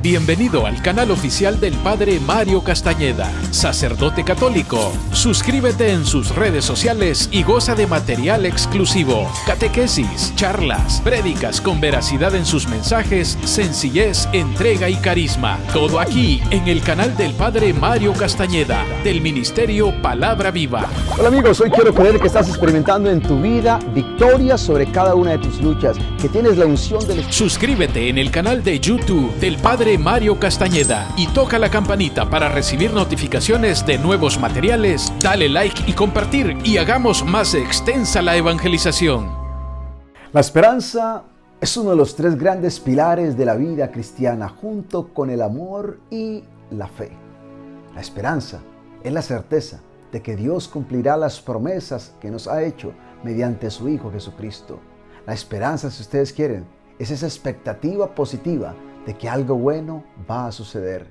Bienvenido al canal oficial del Padre Mario Castañeda, sacerdote católico. Suscríbete en sus redes sociales y goza de material exclusivo, catequesis, charlas, prédicas con veracidad en sus mensajes, sencillez, entrega y carisma. Todo aquí en el canal del Padre Mario Castañeda, del Ministerio Palabra Viva. Hola amigos, hoy quiero creer que estás experimentando en tu vida victoria sobre cada una de tus luchas, que tienes la unción del Espíritu. Suscríbete en el canal de YouTube del Padre Mario Castañeda y toca la campanita para recibir notificaciones de nuevos materiales. Dale like y compartir y hagamos más extensa la evangelización. La esperanza es uno de los tres grandes pilares de la vida cristiana, junto con el amor y la fe. La esperanza es la certeza de que Dios cumplirá las promesas que nos ha hecho mediante su Hijo Jesucristo. La esperanza, si ustedes quieren, es esa expectativa positiva de que algo bueno va a suceder.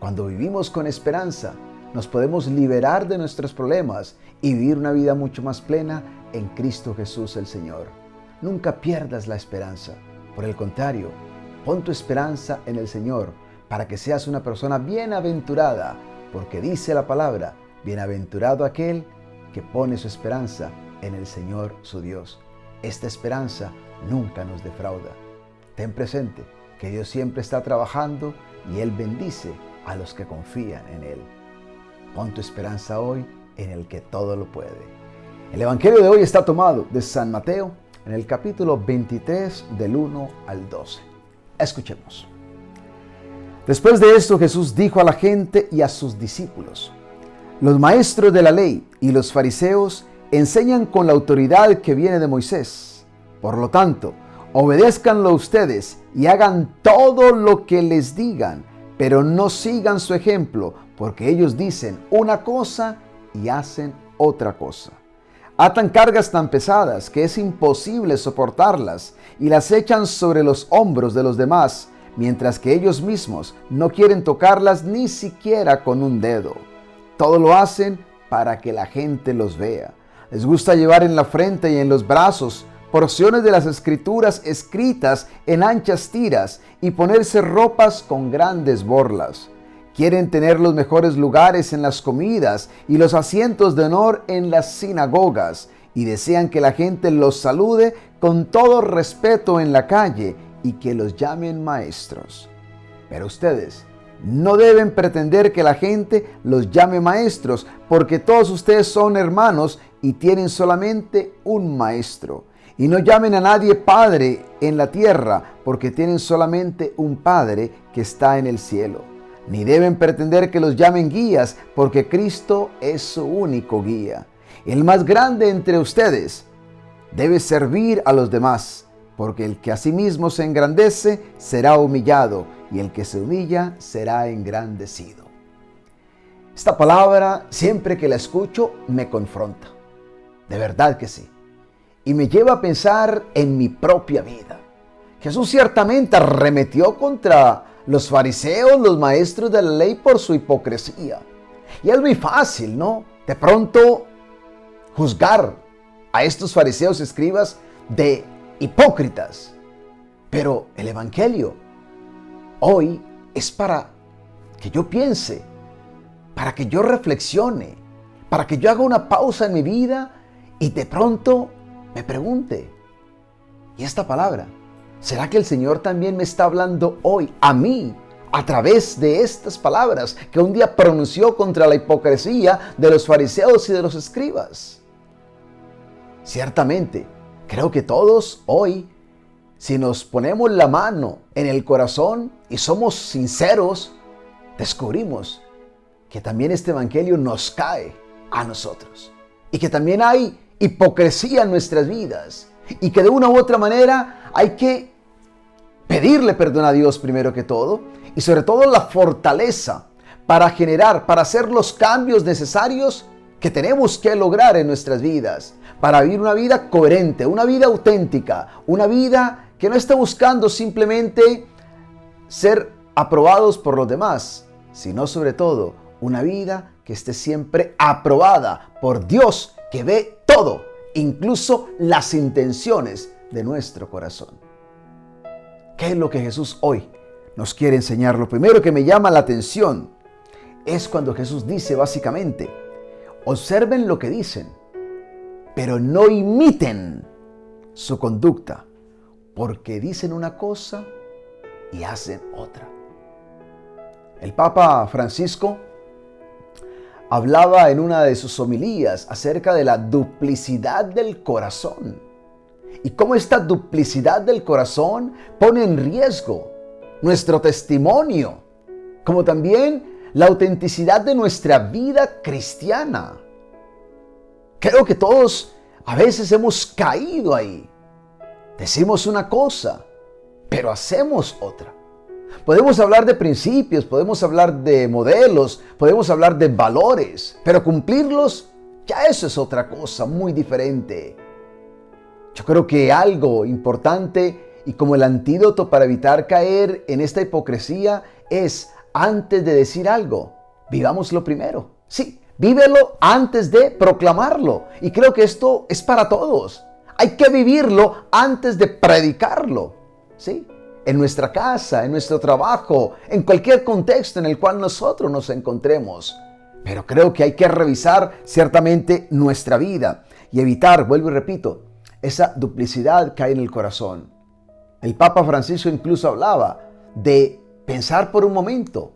Cuando vivimos con esperanza, nos podemos liberar de nuestros problemas y vivir una vida mucho más plena en Cristo Jesús el Señor. Nunca pierdas la esperanza. Por el contrario, pon tu esperanza en el Señor para que seas una persona bienaventurada, porque dice la palabra, bienaventurado aquel que pone su esperanza en el Señor su Dios. Esta esperanza nunca nos defrauda. Ten presente que Dios siempre está trabajando y Él bendice a los que confían en Él. Pon tu esperanza hoy en el que todo lo puede. El Evangelio de hoy está tomado de San Mateo en el capítulo 23 del 1 al 12. Escuchemos. Después de esto Jesús dijo a la gente y a sus discípulos: los maestros de la ley y los fariseos enseñan con la autoridad que viene de Moisés. Por lo tanto, obedézcanlo ustedes y hagan todo lo que les digan, pero no sigan su ejemplo, porque ellos dicen una cosa y hacen otra cosa. Atan cargas tan pesadas que es imposible soportarlas y las echan sobre los hombros de los demás, mientras que ellos mismos no quieren tocarlas ni siquiera con un dedo. Todo lo hacen para que la gente los vea. Les gusta llevar en la frente y en los brazos porciones de las escrituras escritas en anchas tiras y ponerse ropas con grandes borlas. Quieren tener los mejores lugares en las comidas y los asientos de honor en las sinagogas, y desean que la gente los salude con todo respeto en la calle y que los llamen maestros. Pero ustedes no deben pretender que la gente los llame maestros, porque todos ustedes son hermanos y tienen solamente un maestro. Y no llamen a nadie Padre en la tierra, porque tienen solamente un Padre que está en el cielo. Ni deben pretender que los llamen guías, porque Cristo es su único guía. El más grande entre ustedes debe servir a los demás, porque el que a sí mismo se engrandece será humillado, y el que se humilla será engrandecido. Esta palabra, siempre que la escucho, me confronta. De verdad que sí. Y me lleva a pensar en mi propia vida. Jesús ciertamente arremetió contra los fariseos, los maestros de la ley, por su hipocresía. Y es muy fácil, ¿no? De pronto juzgar a estos fariseos y escribas de hipócritas. Pero el Evangelio hoy es para que yo piense, para que yo reflexione, para que yo haga una pausa en mi vida y de pronto me pregunte, ¿y esta palabra? ¿Será que el Señor también me está hablando hoy a mí a través de estas palabras que un día pronunció contra la hipocresía de los fariseos y de los escribas? Ciertamente, creo que todos hoy, si nos ponemos la mano en el corazón y somos sinceros, descubrimos que también este Evangelio nos cae a nosotros y que también hay hipocresía en nuestras vidas y que de una u otra manera hay que pedirle perdón a Dios primero que todo, y sobre todo la fortaleza para generar, para hacer los cambios necesarios que tenemos que lograr en nuestras vidas, para vivir una vida coherente, una vida auténtica, una vida que no esté buscando simplemente ser aprobados por los demás, sino sobre todo una vida que esté siempre aprobada por Dios, que ve todo, incluso las intenciones de nuestro corazón. ¿Qué es lo que Jesús hoy nos quiere enseñar. Lo primero que me llama la atención es cuando Jesús dice básicamente, observen lo que dicen, pero no imiten su conducta, porque dicen una cosa y hacen otra. El Papa Francisco hablaba en una de sus homilías acerca de la duplicidad del corazón y cómo esta duplicidad del corazón pone en riesgo nuestro testimonio, como también la autenticidad de nuestra vida cristiana. Creo que todos a veces hemos caído ahí. Decimos una cosa, pero hacemos otra. Podemos hablar de principios, podemos hablar de modelos, podemos hablar de valores, pero cumplirlos, ya eso es otra cosa muy diferente. Yo creo que algo importante y como el antídoto para evitar caer en esta hipocresía es, antes de decir algo, vivámoslo primero. Sí, vívelo antes de proclamarlo. Y creo que esto es para todos. Hay que vivirlo antes de predicarlo. ¿Sí? En nuestra casa, en nuestro trabajo, en cualquier contexto en el cual nosotros nos encontremos. Pero creo que hay que revisar ciertamente nuestra vida y evitar, vuelvo y repito, esa duplicidad que hay en el corazón. El Papa Francisco incluso hablaba de pensar por un momento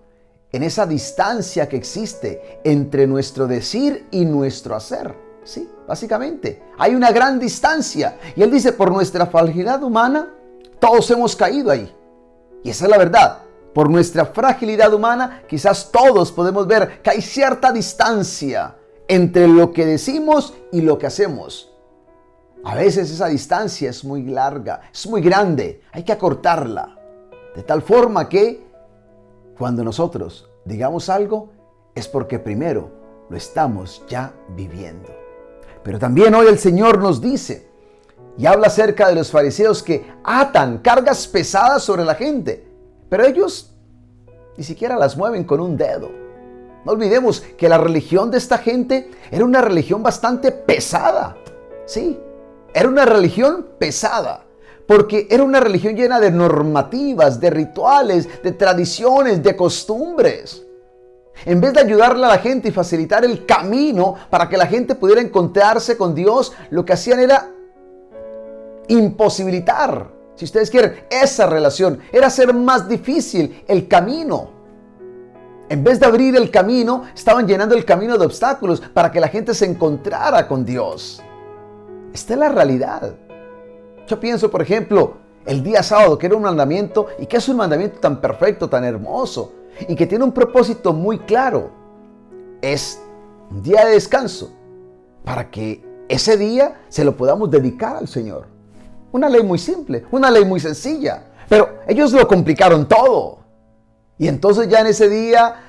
en esa distancia que existe entre nuestro decir y nuestro hacer. Sí, básicamente, hay una gran distancia. Y él dice, por nuestra fragilidad humana, todos hemos caído ahí. Y esa es la verdad. Por nuestra fragilidad humana, quizás todos podemos ver que hay cierta distancia entre lo que decimos y lo que hacemos. A veces esa distancia es muy larga, es muy grande. Hay que acortarla. De tal forma que cuando nosotros digamos algo, es porque primero lo estamos ya viviendo. Pero también hoy el Señor nos dice y habla acerca de los fariseos que atan cargas pesadas sobre la gente, pero ellos ni siquiera las mueven con un dedo. No olvidemos que la religión de esta gente era una religión bastante pesada. Sí, era una religión pesada, porque era una religión llena de normativas, de rituales, de tradiciones, de costumbres. En vez de ayudarle a la gente y facilitar el camino para que la gente pudiera encontrarse con Dios, lo que hacían era imposibilitar, si ustedes quieren, esa relación. Era hacer más difícil el camino. En vez de abrir el camino, estaban llenando el camino de obstáculos para que la gente se encontrara con Dios. Esta es la realidad. Yo pienso, por ejemplo, el día sábado, que era un mandamiento, y que es un mandamiento tan perfecto, tan hermoso, y que tiene un propósito muy claro. Es un día de descanso, para que ese día se lo podamos dedicar al Señor. Una ley muy simple, una ley muy sencilla, pero ellos lo complicaron todo. Y entonces ya en ese día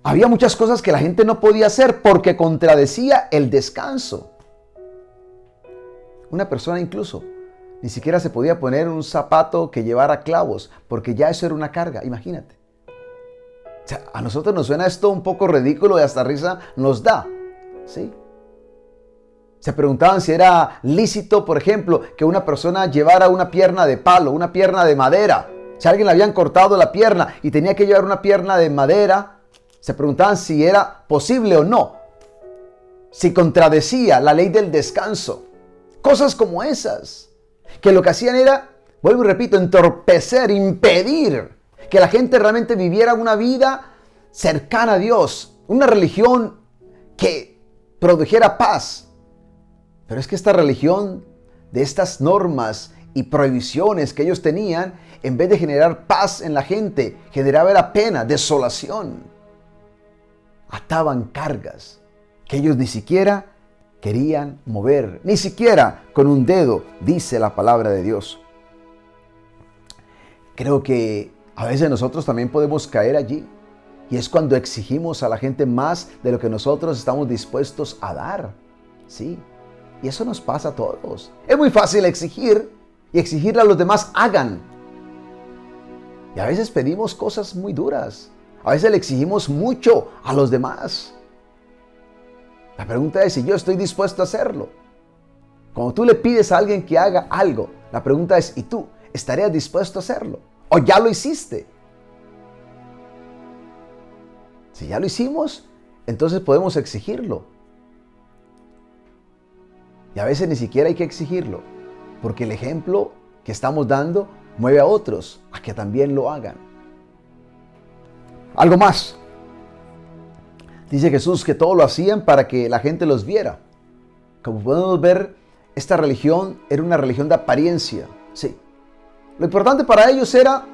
había muchas cosas que la gente no podía hacer porque contradecía el descanso. Una persona incluso ni siquiera se podía poner un zapato que llevara clavos, porque ya eso era una carga, imagínate. O sea, a nosotros nos suena esto un poco ridículo y hasta risa nos da, ¿sí? Se preguntaban si era lícito, por ejemplo, que una persona llevara una pierna de palo, una pierna de madera. Si a alguien le habían cortado la pierna y tenía que llevar una pierna de madera, se preguntaban si era posible o no. Si contradecía la ley del descanso. Cosas como esas, que lo que hacían era, vuelvo y repito, entorpecer, impedir que la gente realmente viviera una vida cercana a Dios, una religión que produjera paz. Pero es que esta religión, de estas normas y prohibiciones que ellos tenían, en vez de generar paz en la gente, generaba era pena, desolación. Ataban cargas que ellos ni siquiera querían mover, ni siquiera con un dedo, dice la palabra de Dios. Creo que a veces nosotros también podemos caer allí, y es cuando exigimos a la gente más de lo que nosotros estamos dispuestos a dar. Sí, y eso nos pasa a todos. Es muy fácil exigir y exigirle a los demás hagan. Y a veces pedimos cosas muy duras. A veces le exigimos mucho a los demás. La pregunta es si yo estoy dispuesto a hacerlo. Cuando tú le pides a alguien que haga algo, la pregunta es, ¿y tú estarías dispuesto a hacerlo? ¿O ya lo hiciste? Si ya lo hicimos, entonces podemos exigirlo. Y a veces ni siquiera hay que exigirlo, porque el ejemplo que estamos dando mueve a otros a que también lo hagan. Algo más. Dice Jesús que todo lo hacían para que la gente los viera. Como podemos ver, esta religión era una religión de apariencia. Sí. Lo importante para ellos era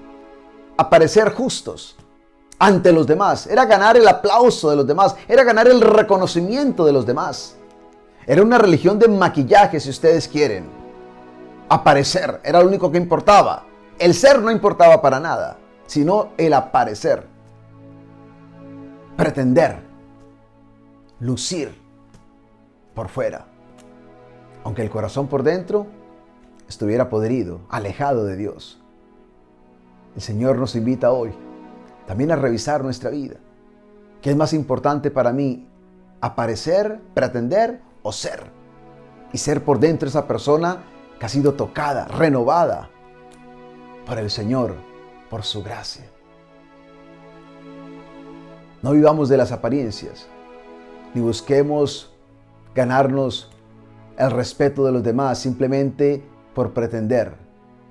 aparecer justos ante los demás. Era ganar el aplauso de los demás. Era ganar el reconocimiento de los demás. Era una religión de maquillaje, si ustedes quieren. Aparecer era lo único que importaba. El ser no importaba para nada, sino el aparecer. Pretender. Lucir por fuera. Aunque el corazón por dentro estuviera podrido, alejado de Dios. El Señor nos invita hoy también a revisar nuestra vida. ¿Qué es más importante para mí? ¿Aparecer, pretender o ser? Y ser por dentro esa persona que ha sido tocada, renovada por el Señor, por su gracia. No vivamos de las apariencias, ni busquemos ganarnos el respeto de los demás simplemente por pretender.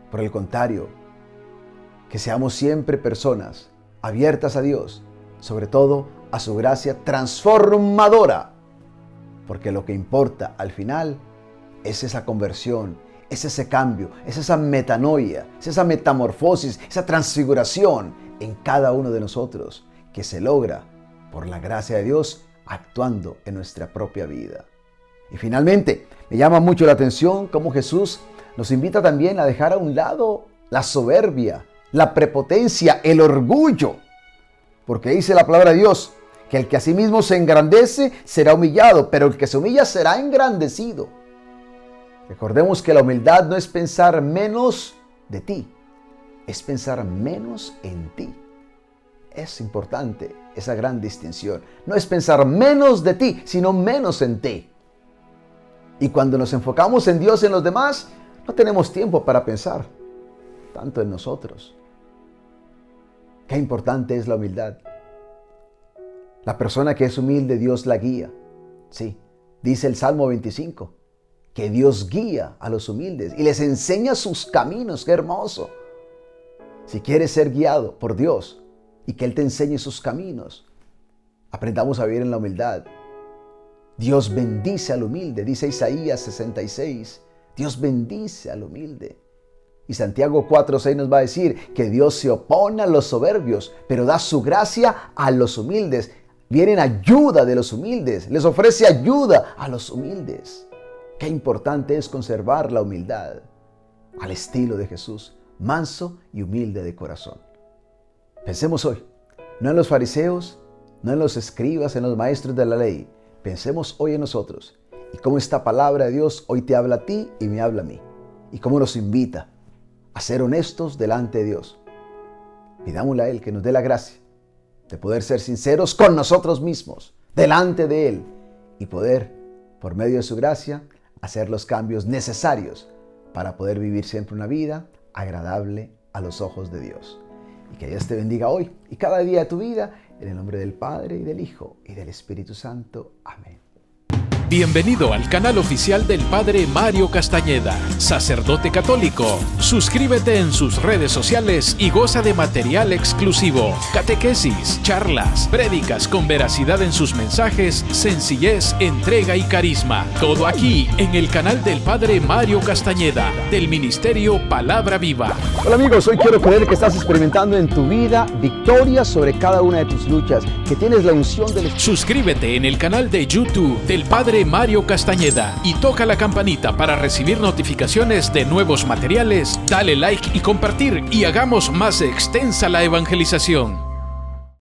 Por el contrario, que seamos siempre personas abiertas a Dios, sobre todo a su gracia transformadora, porque lo que importa al final es esa conversión, es ese cambio, es esa metanoia, es esa metamorfosis, esa transfiguración en cada uno de nosotros que se logra por la gracia de Dios actuando en nuestra propia vida. Y finalmente, me llama mucho la atención cómo Jesús nos invita también a dejar a un lado la soberbia, la prepotencia, el orgullo. Porque dice la palabra de Dios que el que a sí mismo se engrandece será humillado, pero el que se humilla será engrandecido. Recordemos que la humildad no es pensar menos de ti, es pensar menos en ti. Es importante esa gran distinción. No es pensar menos de ti, sino menos en ti. Y cuando nos enfocamos en Dios y en los demás, no tenemos tiempo para pensar tanto en nosotros. Qué importante es la humildad. La persona que es humilde, Dios la guía. Sí, dice el Salmo 25, que Dios guía a los humildes y les enseña sus caminos. ¡Qué hermoso! Si quieres ser guiado por Dios y que Él te enseñe sus caminos, aprendamos a vivir en la humildad. Dios bendice al humilde, dice Isaías 66. Dios bendice al humilde. Y Santiago 4:6 nos va a decir que Dios se opone a los soberbios, pero da su gracia a los humildes. Viene en ayuda de los humildes, les ofrece ayuda a los humildes. Qué importante es conservar la humildad al estilo de Jesús, manso y humilde de corazón. Pensemos hoy, no en los fariseos, no en los escribas, en los maestros de la ley. Pensemos hoy en nosotros y cómo esta palabra de Dios hoy te habla a ti y me habla a mí. Y cómo nos invita a ser honestos delante de Dios. Pidámosle a Él que nos dé la gracia de poder ser sinceros con nosotros mismos, delante de Él, y poder, por medio de su gracia, hacer los cambios necesarios para poder vivir siempre una vida agradable a los ojos de Dios. Y que Dios te bendiga hoy y cada día de tu vida, en el nombre del Padre, y del Hijo, y del Espíritu Santo. Amén. Bienvenido al canal oficial del Padre Mario Castañeda, sacerdote católico. Suscríbete en sus redes sociales y goza de material exclusivo, catequesis, charlas, prédicas con veracidad en sus mensajes, sencillez, entrega y carisma. Todo aquí en el canal del Padre Mario Castañeda, del Ministerio Palabra Viva. Hola amigos, hoy quiero creer que estás experimentando en tu vida victoria sobre cada una de tus luchas, que tienes la unción del Espíritu. Suscríbete en el canal de YouTube del Padre Mario Castañeda y toca la campanita para recibir notificaciones de nuevos materiales. Dale like y compartir y hagamos más extensa la evangelización.